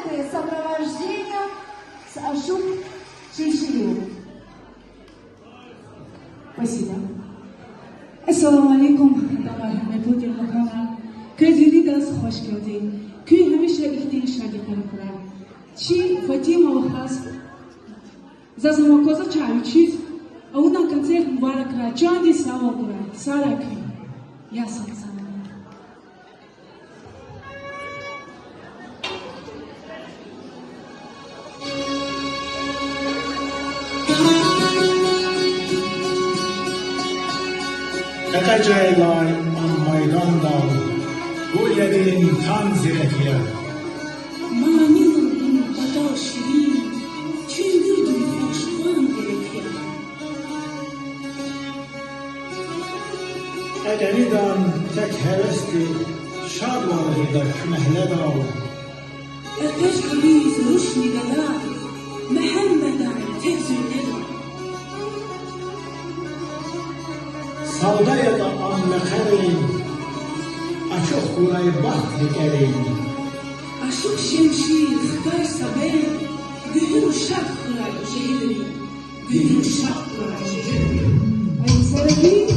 инструменты сопровождения с Ашук Чишию. Спасибо. Assalomu alaykum, hurmatli muhtarama. Ko'zingni dars xo'sh kelding. Kuy hamisha ixting shagirdlar qilar. Chi Fatima va Has. За замоказа чарчиз, а у нас концерт мубарак ра, чанди савок ра, сараки. Я сам сам. Ekeceğler maydanda, bu yerin tam zirekliye. Manilin bada şirin, çünkü hoşlan gerekiyor. Egeridan tek hevesti, şadları da kümehle dağ. Ateş kriz ruşni gada, Muhammed'an tek zülgeda. Savdaya da anlakarin, açık kurayı bahtikerin. Aşık şemşir, hıdar saber, gühür şak kuray şehri, gühür şak kuray şehri. Ay sarı